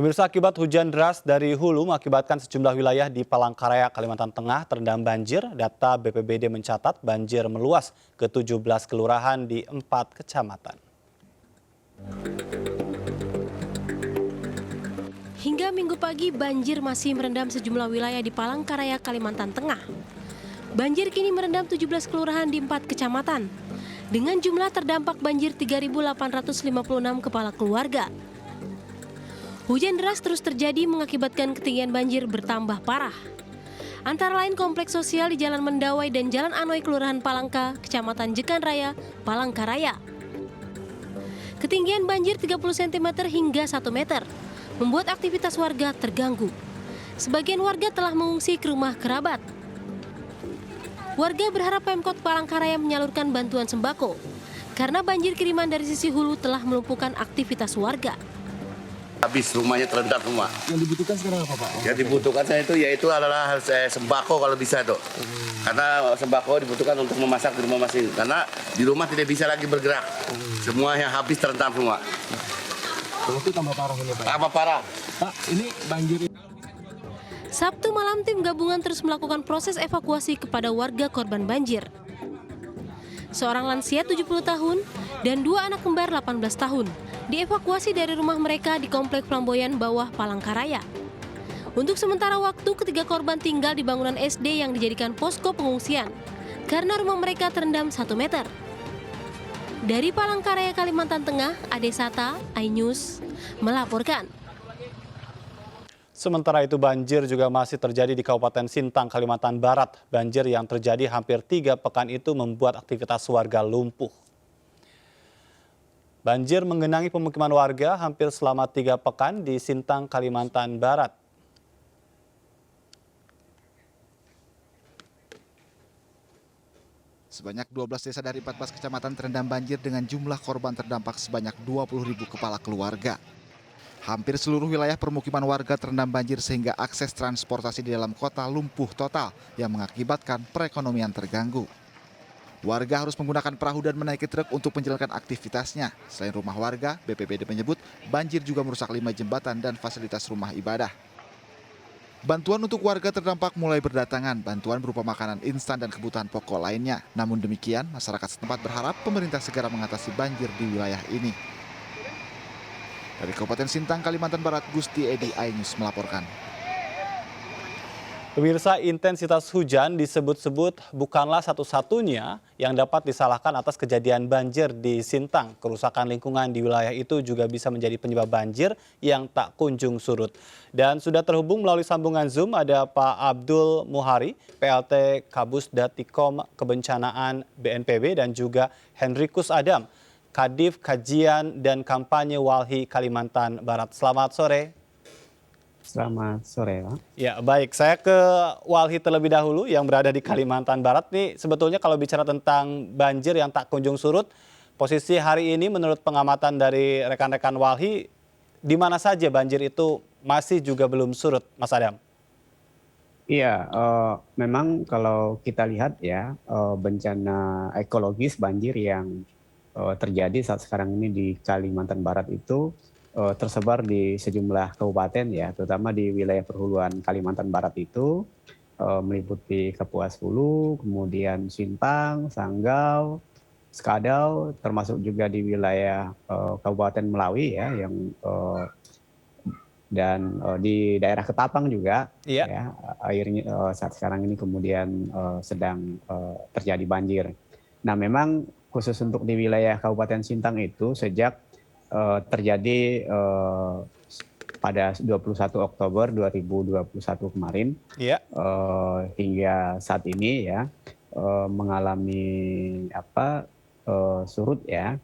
Pemirsa, akibat hujan deras dari hulu mengakibatkan sejumlah wilayah di Palangkaraya, Kalimantan Tengah terendam banjir. Data BPBD mencatat banjir meluas ke 17 kelurahan di 4 kecamatan. Hingga Minggu pagi, banjir masih merendam sejumlah wilayah di Palangkaraya, Kalimantan Tengah. Banjir kini merendam 17 kelurahan di 4 kecamatan. Dengan jumlah terdampak banjir 3.856 kepala keluarga. Hujan deras terus terjadi mengakibatkan ketinggian banjir bertambah parah. Antara lain kompleks sosial di Jalan Mendawai dan Jalan Anoy Kelurahan Palangka, Kecamatan Jekan Raya, Palangkaraya. Ketinggian banjir 30 cm hingga 1 meter, membuat aktivitas warga terganggu. Sebagian warga telah mengungsi ke rumah kerabat. Warga berharap Pemkot Palangkaraya menyalurkan bantuan sembako, karena banjir kiriman dari sisi hulu telah melumpuhkan aktivitas warga. Habis rumahnya terendam semua. Yang dibutuhkan sekarang apa, Pak? Yang dibutuhkan saya itu yaitu adalah sembako kalau bisa tuh. Karena sembako dibutuhkan untuk memasak di rumah masing. Karena di rumah tidak bisa lagi bergerak. Semua yang habis terendam semua. Kalau itu tambah parah ini, Pak. Tambah parah. Pak, ini banjir. Sabtu malam tim gabungan terus melakukan proses evakuasi kepada warga korban banjir. Seorang lansia 70 tahun dan 2 anak kembar 18 tahun dievakuasi dari rumah mereka di Komplek Flamboyan Bawah Palangkaraya. Untuk sementara waktu, ketiga korban tinggal di bangunan SD yang dijadikan posko pengungsian karena rumah mereka terendam 1 meter. Dari Palangkaraya, Kalimantan Tengah, Ade Sata, iNews melaporkan. Sementara itu banjir juga masih terjadi di Kabupaten Sintang, Kalimantan Barat. Banjir yang terjadi hampir 3 pekan itu membuat aktivitas warga lumpuh. Banjir menggenangi pemukiman warga hampir selama 3 pekan di Sintang, Kalimantan Barat. Sebanyak 12 desa dari 14 kecamatan terendam banjir dengan jumlah korban terdampak sebanyak 20.000 kepala keluarga. Hampir seluruh wilayah permukiman warga terendam banjir sehingga akses transportasi di dalam kota lumpuh total yang mengakibatkan perekonomian terganggu. Warga harus menggunakan perahu dan menaiki truk untuk menjalankan aktivitasnya. Selain rumah warga, BPBD menyebut banjir juga merusak 5 jembatan dan fasilitas rumah ibadah. Bantuan untuk warga terdampak mulai berdatangan, bantuan berupa makanan instan dan kebutuhan pokok lainnya. Namun demikian, masyarakat setempat berharap pemerintah segera mengatasi banjir di wilayah ini. Dari Kabupaten Sintang, Kalimantan Barat, Gusti Edi, iNews melaporkan. Pemirsa, intensitas hujan disebut-sebut bukanlah satu-satunya yang dapat disalahkan atas kejadian banjir di Sintang. Kerusakan lingkungan di wilayah itu juga bisa menjadi penyebab banjir yang tak kunjung surut. Dan sudah terhubung melalui sambungan Zoom ada Pak Abdul Muhari, PLT Kabus Datikom Kebencanaan BNPB, dan juga Henrikus Adam, Kadif Kajian dan Kampanye Walhi Kalimantan Barat. Selamat sore. Selamat sore, Pak. Ya, baik. Saya ke Walhi terlebih dahulu yang berada di Kalimantan Barat. Nih, sebetulnya kalau bicara tentang banjir yang tak kunjung surut, posisi hari ini menurut pengamatan dari rekan-rekan Walhi, di mana saja banjir itu masih juga belum surut, Mas Adam? Iya, memang kalau kita lihat ya, bencana ekologis banjir yang terjadi saat sekarang ini di Kalimantan Barat itu tersebar di sejumlah kabupaten ya, terutama di wilayah perhuluan Kalimantan Barat itu meliputi Kapuas Hulu, kemudian Sintang, Sanggau, Skadau, termasuk juga di wilayah Kabupaten Melawi ya, yang dan di daerah Ketapang juga. Iya. Ya, airnya saat sekarang ini kemudian sedang terjadi banjir. Nah, memang khusus untuk di wilayah Kabupaten Sintang itu sejak terjadi pada 21 Oktober 2021 kemarin, Iya. hingga saat ini ya mengalami surut ya.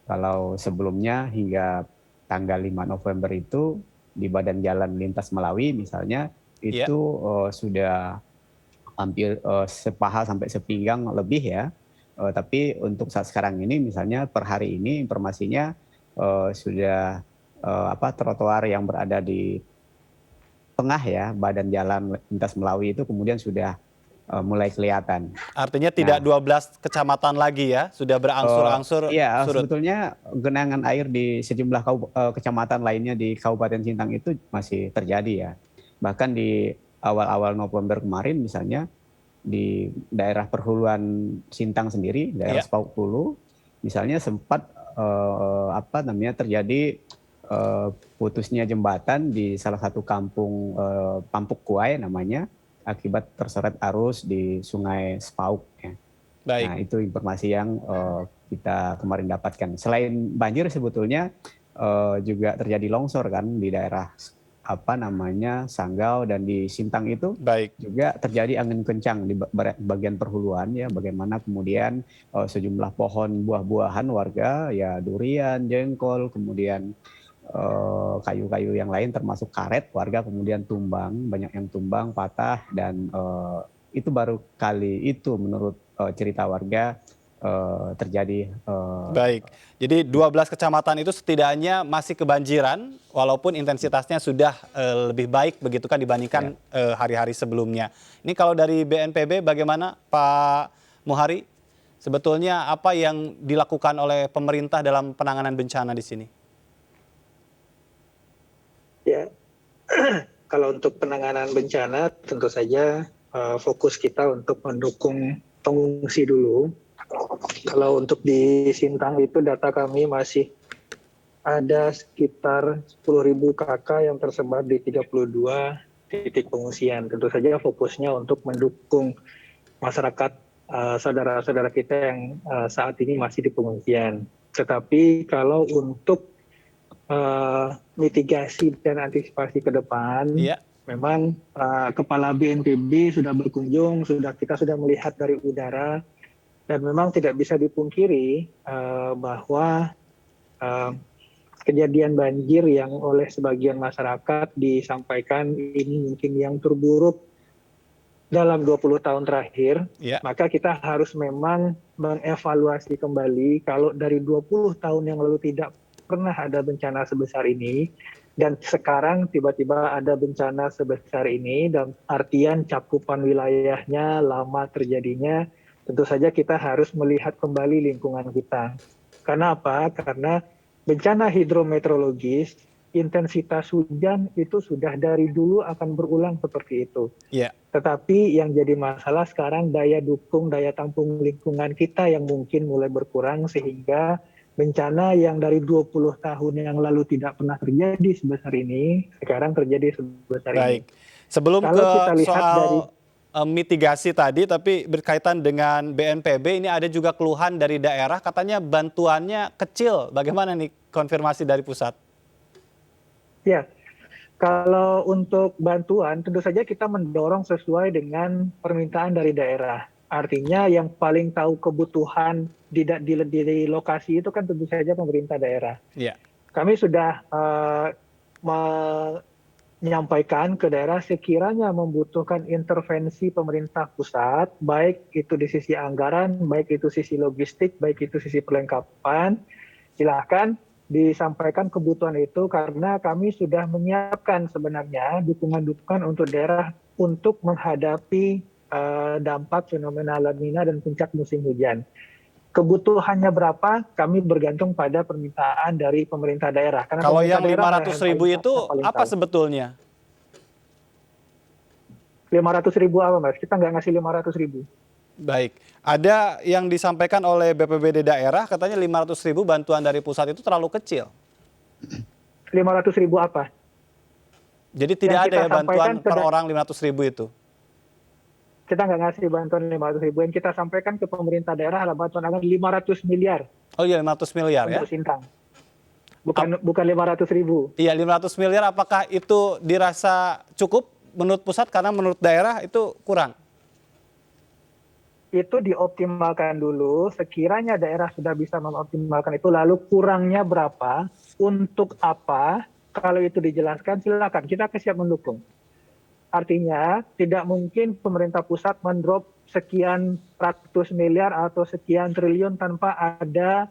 Kalau sebelumnya hingga tanggal 5 November itu di Badan Jalan Lintas Melawi misalnya itu sudah hampir sepaha sampai sepinggang lebih ya. Tapi untuk saat sekarang ini misalnya per hari ini informasinya sudah trotoar yang berada di tengah ya Badan Jalan Lintas Melawi itu kemudian sudah mulai kelihatan. Artinya tidak 12 kecamatan lagi ya, sudah berangsur-angsur Iya, surut. sebetulnya genangan air di sejumlah kecamatan lainnya di Kabupaten Sintang itu masih terjadi ya. Bahkan di awal-awal November kemarin misalnya di daerah perhuluan Sintang sendiri, daerah Iya. Sepauk Hulu, misalnya sempat terjadi putusnya jembatan di salah satu kampung Pampuk Kuai namanya, akibat terseret arus di Sungai Sepauk. Ya. Baik. Nah, itu informasi yang kita kemarin dapatkan. Selain banjir sebetulnya juga terjadi longsor kan di daerah Sanggau dan di Sintang itu. Baik. Juga terjadi angin kencang di bagian perhuluan ya, bagaimana kemudian sejumlah pohon buah-buahan warga ya, durian, jengkol, kemudian kayu-kayu yang lain termasuk karet warga kemudian tumbang, banyak yang tumbang, patah, dan itu baru kali itu menurut cerita warga terjadi. Baik, jadi 12 kecamatan itu setidaknya masih kebanjiran walaupun intensitasnya sudah lebih baik begitu kan dibandingkan hari-hari sebelumnya. Ini kalau dari BNPB bagaimana Pak Muhari? Sebetulnya apa yang dilakukan oleh pemerintah dalam penanganan bencana di sini? Ya, kalau untuk penanganan bencana tentu saja fokus kita untuk mendukung pengungsi dulu. Kalau untuk di Sintang itu data kami masih ada sekitar 10.000 KK yang tersebar di 32 titik pengungsian. Tentu saja fokusnya untuk mendukung masyarakat saudara-saudara kita yang saat ini masih di pengungsian. Tetapi kalau untuk mitigasi dan antisipasi ke depan, memang Kepala BNPB sudah berkunjung, kita sudah melihat dari udara, dan memang tidak bisa dipungkiri bahwa kejadian banjir yang oleh sebagian masyarakat disampaikan ini mungkin yang terburuk dalam 20 tahun terakhir, maka kita harus memang mengevaluasi kembali kalau dari 20 tahun yang lalu tidak pernah ada bencana sebesar ini, dan sekarang tiba-tiba ada bencana sebesar ini, dan artian cakupan wilayahnya, lama terjadinya, tentu saja kita harus melihat kembali lingkungan kita. Karena apa? Karena bencana hidrometeorologis, intensitas hujan itu sudah dari dulu akan berulang seperti itu. Tetapi yang jadi masalah sekarang daya dukung, daya tampung lingkungan kita yang mungkin mulai berkurang, sehingga bencana yang dari 20 tahun yang lalu tidak pernah terjadi sebesar ini, sekarang terjadi sebesar ini. Sebelum kalau ke kita lihat soal dari mitigasi tadi, tapi berkaitan dengan BNPB, ini ada juga keluhan dari daerah, katanya bantuannya kecil. Bagaimana nih konfirmasi dari pusat? Ya, kalau untuk bantuan tentu saja kita mendorong sesuai dengan permintaan dari daerah. Artinya yang paling tahu kebutuhan di lokasi itu kan tentu saja pemerintah daerah. Kami sudah menyampaikan ke daerah sekiranya membutuhkan intervensi pemerintah pusat, baik itu di sisi anggaran, baik itu sisi logistik, baik itu sisi perlengkapan, silahkan disampaikan kebutuhan itu, karena kami sudah menyiapkan sebenarnya dukungan-dukungan untuk daerah untuk menghadapi dampak fenomena La Nina dan puncak musim hujan. Kebutuhannya berapa? Kami bergantung pada permintaan dari pemerintah daerah. Karena kalau pemerintah yang daerah 500.000 itu apa sebetulnya? 500.000 apa, Mas? Kita nggak ngasih 500.000. Baik, ada yang disampaikan oleh BPBD daerah, katanya 500.000 bantuan dari pusat itu terlalu kecil. 500.000 apa? Jadi tidak ada ya bantuan per orang 500.000 itu? Kita nggak ngasih bantuan 500.000. Yang kita sampaikan ke pemerintah daerah adalah bantuan anggaran 500 miliar. Oh iya, 500 miliar untuk ya? Sintang. Bukan 500.000. Iya, 500 miliar apakah itu dirasa cukup menurut pusat, karena menurut daerah itu kurang? Itu dioptimalkan dulu, sekiranya daerah sudah bisa mengoptimalkan itu, lalu kurangnya berapa, untuk apa, kalau itu dijelaskan silakan, kita siap mendukung. Artinya tidak mungkin pemerintah pusat mendrop sekian ratus miliar atau sekian triliun tanpa ada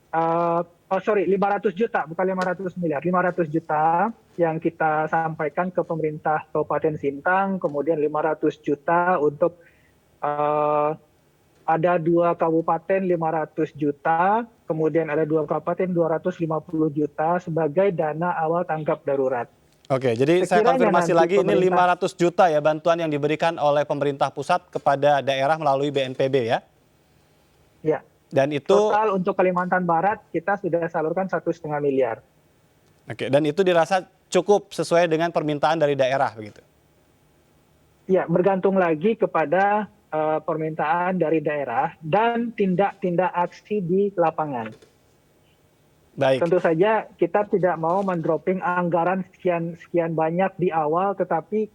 500 juta, bukan 500 miliar, 500 juta yang kita sampaikan ke pemerintah Kabupaten Sintang, kemudian 500 juta untuk ada 2 kabupaten 500 juta, kemudian ada 2 kabupaten 250 juta sebagai dana awal tanggap darurat. Oke, jadi saya konfirmasi lagi ini 500 juta ya bantuan yang diberikan oleh pemerintah pusat kepada daerah melalui BNPB ya? Ya. Dan itu total untuk Kalimantan Barat kita sudah salurkan 1,5 miliar. Oke, dan itu dirasa cukup sesuai dengan permintaan dari daerah begitu? Ya, bergantung lagi kepada permintaan dari daerah dan tindak-tindak aksi di lapangan. Baik. Tentu saja kita tidak mau mendropping anggaran sekian banyak di awal, tetapi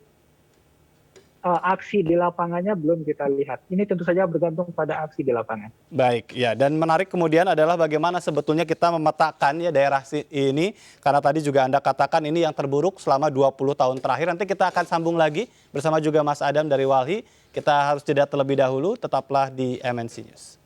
aksi di lapangannya belum kita lihat. Ini tentu saja bergantung pada aksi di lapangan. Baik, ya. Dan menarik kemudian adalah bagaimana sebetulnya kita memetakan ya daerah ini, karena tadi juga Anda katakan ini yang terburuk selama 20 tahun terakhir. Nanti kita akan sambung lagi bersama juga Mas Adam dari Walhi. Kita harus jeda terlebih dahulu, tetaplah di MNC News.